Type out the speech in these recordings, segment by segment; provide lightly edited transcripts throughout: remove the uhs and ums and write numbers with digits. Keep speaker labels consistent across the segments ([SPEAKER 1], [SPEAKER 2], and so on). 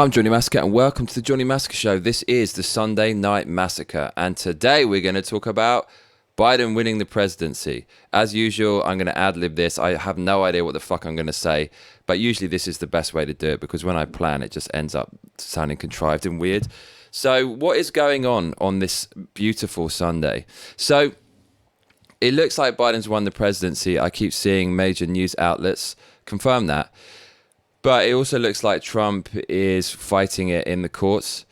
[SPEAKER 1] I'm Johnny Massacre and welcome to the Johnny Massacre Show. This is the Sunday Night Massacre and today we're going to talk about Biden winning the presidency. As usual, I'm going to ad-lib this. I have no idea what the fuck I'm going to say, but usually this is the best way to do it because when I plan it just ends up sounding contrived and weird. So what is going on this beautiful Sunday? So it looks like Biden's won the presidency. I keep seeing major news outlets confirm that. But it also looks like Trump is fighting it in the courts.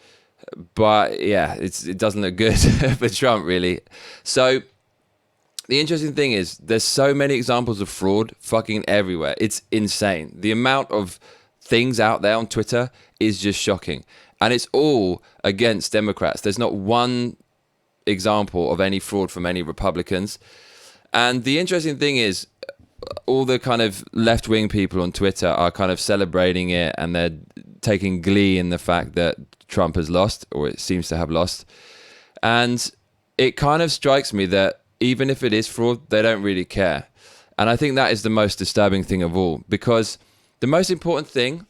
[SPEAKER 1] But yeah, it doesn't look good for Trump, really. So the interesting thing is there's so many examples of fraud fucking everywhere. It's insane. The amount of things out there on Twitter is just shocking. And it's all against Democrats. There's not one example of any fraud from any Republicans. And the interesting thing is, all the kind of left-wing people on Twitter are kind of celebrating it and they're taking glee in the fact that Trump has lost, or it seems to have lost. And it kind of strikes me that even if it is fraud, they don't really care. And I think that is the most disturbing thing of all, because the most important thing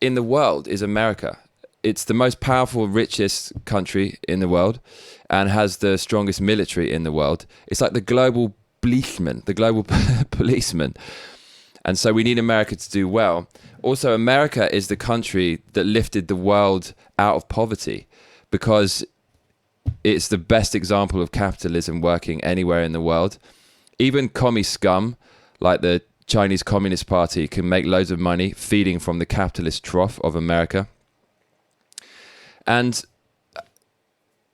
[SPEAKER 1] in the world is America. It's the most powerful, richest country in the world and has the strongest military in the world. It's like the global policeman. And so we need America to do well. Also, America is the country that lifted the world out of poverty because it's the best example of capitalism working anywhere in the world. Even commie scum, like the Chinese Communist Party, can make loads of money feeding from the capitalist trough of America. And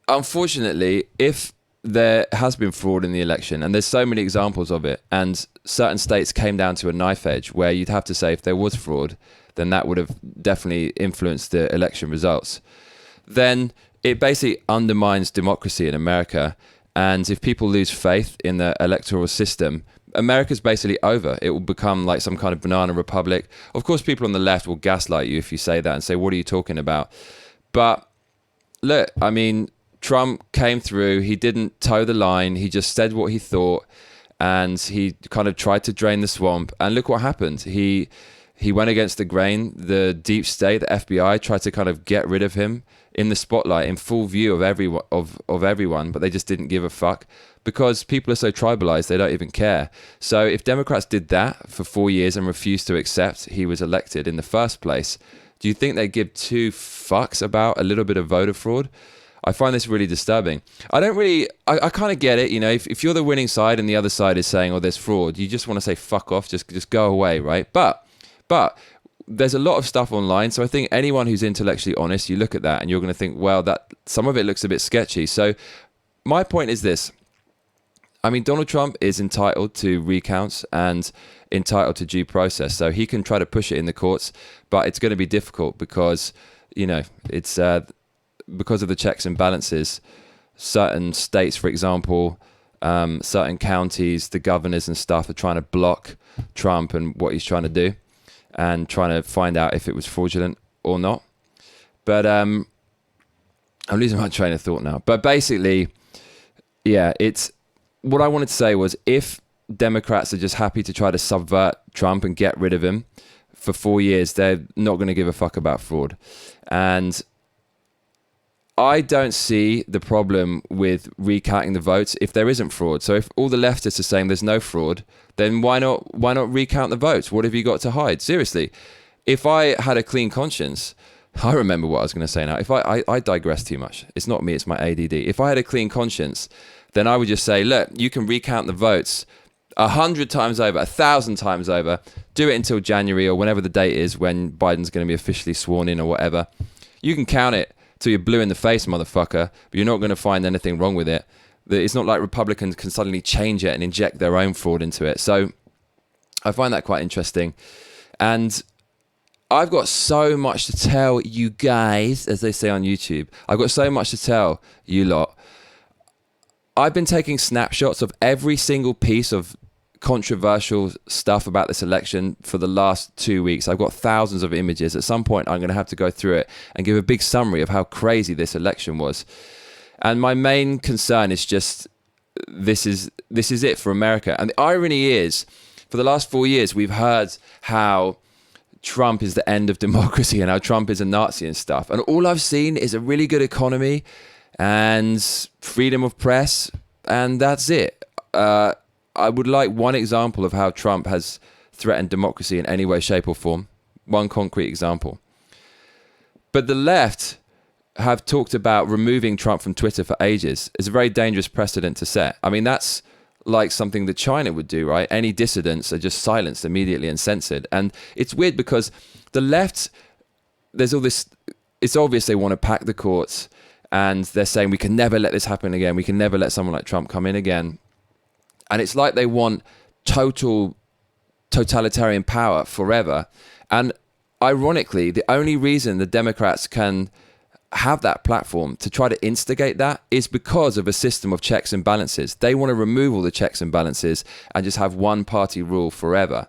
[SPEAKER 1] unfortunately, if there has been fraud in the election, and there's so many examples of it, and certain states came down to a knife edge where you'd have to say if there was fraud, then that would have definitely influenced the election results. Then it basically undermines democracy in America, and if people lose faith in the electoral system, America's basically over. It will become like some kind of banana republic. Of course, people on the left will gaslight you if you say that and say, what are you talking about? But look, I mean, Trump came through, he didn't toe the line, he just said what he thought, and he kind of tried to drain the swamp, and look what happened. He went against the grain. The deep state, the FBI, tried to kind of get rid of him in the spotlight, in full view of everyone, but they just didn't give a fuck, because people are so tribalized, they don't even care. So if Democrats did that for 4 years and refused to accept he was elected in the first place, do you think they'd give two fucks about a little bit of voter fraud? I find this really disturbing. I kind of get it, you know, if you're the winning side and the other side is saying, oh, there's fraud, you just want to say, fuck off, just go away, right? But there's a lot of stuff online, so I think anyone who's intellectually honest, you look at that and you're going to think, well, that some of it looks a bit sketchy. So my point is this. I mean, Donald Trump is entitled to recounts and entitled to due process, so he can try to push it in the courts, but it's going to be difficult because, you know, it's because of the checks and balances. Certain states, for example, certain counties, the governors and stuff are trying to block Trump and what he's trying to do and trying to find out if it was fraudulent or not. But I'm losing my train of thought now. But basically, yeah, it's what I wanted to say was if Democrats are just happy to try to subvert Trump and get rid of him for 4 years, they're not going to give a fuck about fraud. And I don't see the problem with recounting the votes if there isn't fraud. So if all the leftists are saying there's no fraud, then why not recount the votes? What have you got to hide? Seriously, if I had a clean conscience, I remember what I was going to say now. If I digress too much. It's not me, it's my ADD. If I had a clean conscience, then I would just say, look, you can recount the votes 100 times over, 1,000 times over. Do it until January or whenever the date is when Biden's going to be officially sworn in or whatever. You can count it till you're blue in the face, motherfucker, but you're not going to find anything wrong with it. It's not like Republicans can suddenly change it and inject their own fraud into it. So I find that quite interesting. And I've got so much to tell you guys, as they say on YouTube. I've got so much to tell you lot. I've been taking snapshots of every single piece of controversial stuff about this election for the last 2 weeks. I've got thousands of images. At some point, I'm going to have to go through it and give a big summary of how crazy this election was. And my main concern is just this is it for America. And the irony is, for the last 4 years, we've heard how Trump is the end of democracy and how Trump is a Nazi and stuff. And all I've seen is a really good economy and freedom of press, and that's it. I would like one example of how Trump has threatened democracy in any way, shape or form. One concrete example. But the left have talked about removing Trump from Twitter for ages. It's a very dangerous precedent to set. I mean, that's like something that China would do, right? Any dissidents are just silenced immediately and censored. And it's weird because the left, there's all this, it's obvious they want to pack the courts, and they're saying we can never let this happen again. We can never let someone like Trump come in again. And it's like they want totalitarian power forever. And ironically, the only reason the Democrats can have that platform to try to instigate that is because of a system of checks and balances. They want to remove all the checks and balances and just have one party rule forever.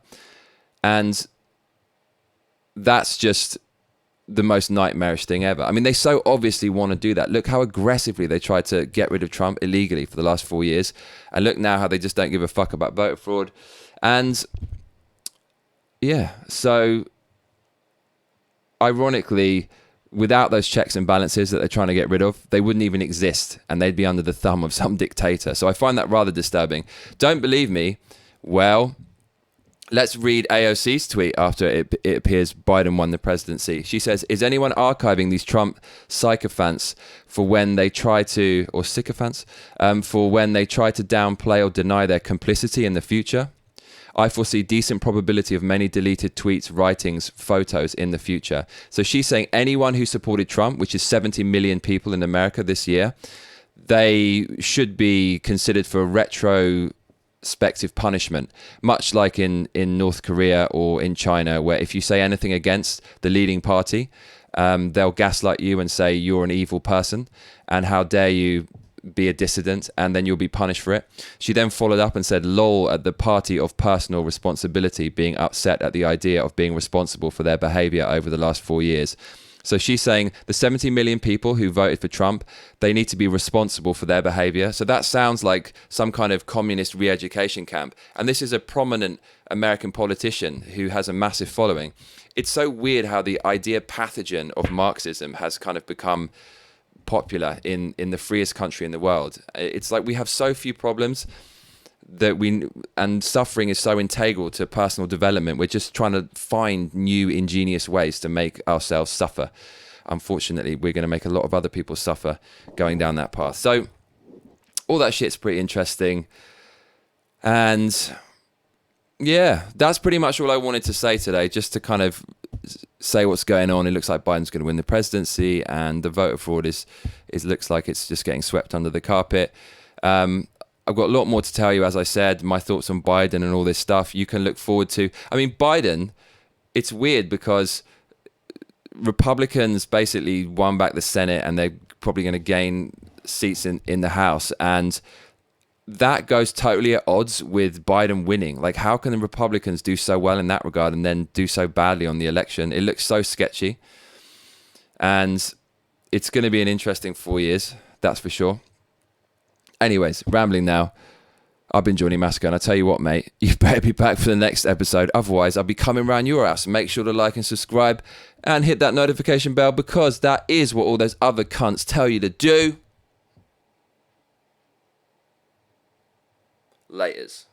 [SPEAKER 1] And that's just the most nightmarish thing ever. I mean, they so obviously want to do that. Look how aggressively they tried to get rid of Trump illegally for the last 4 years. And look now how they just don't give a fuck about voter fraud. And yeah, so ironically, without those checks and balances that they're trying to get rid of, they wouldn't even exist, and they'd be under the thumb of some dictator. So I find that rather disturbing. Don't believe me? Well, let's read AOC's tweet after it appears Biden won the presidency. She says, is anyone archiving these Trump sycophants for when they try to, or sycophants, for when they try to downplay or deny their complicity in the future? I foresee decent probability of many deleted tweets, writings, photos in the future. So she's saying anyone who supported Trump, which is 70 million people in America this year, they should be considered for retrospective punishment, much like in North Korea or in China, where if you say anything against the leading party, they'll gaslight you and say you're an evil person and how dare you be a dissident, and then you'll be punished for it. She then followed up and said, lol at the party of personal responsibility being upset at the idea of being responsible for their behavior over the last 4 years. So she's saying the 70 million people who voted for Trump, they need to be responsible for their behavior. So that sounds like some kind of communist re-education camp. And this is a prominent American politician who has a massive following. It's so weird how the idea pathogen of Marxism has kind of become popular in the freest country in the world. It's like we have so few problems and suffering is so integral to personal development. We're just trying to find new ingenious ways to make ourselves suffer. Unfortunately, we're going to make a lot of other people suffer going down that path. So all that shit's pretty interesting. And yeah, that's pretty much all I wanted to say today, just to kind of say what's going on. It looks like Biden's going to win the presidency, and the voter fraud is looks like it's just getting swept under the carpet. I've got a lot more to tell you, as I said, my thoughts on Biden and all this stuff you can look forward to. I mean, Biden, it's weird because Republicans basically won back the Senate and they're probably going to gain seats in the House, and that goes totally at odds with Biden winning. Like, how can the Republicans do so well in that regard and then do so badly on the election? It looks so sketchy. And it's going to be an interesting 4 years, that's for sure. Anyways, rambling now. I've been Johnny Massacre, and I tell you what, mate, you better be back for the next episode. Otherwise, I'll be coming round your house. Make sure to like and subscribe and hit that notification bell, because that is what all those other cunts tell you to do. Laters.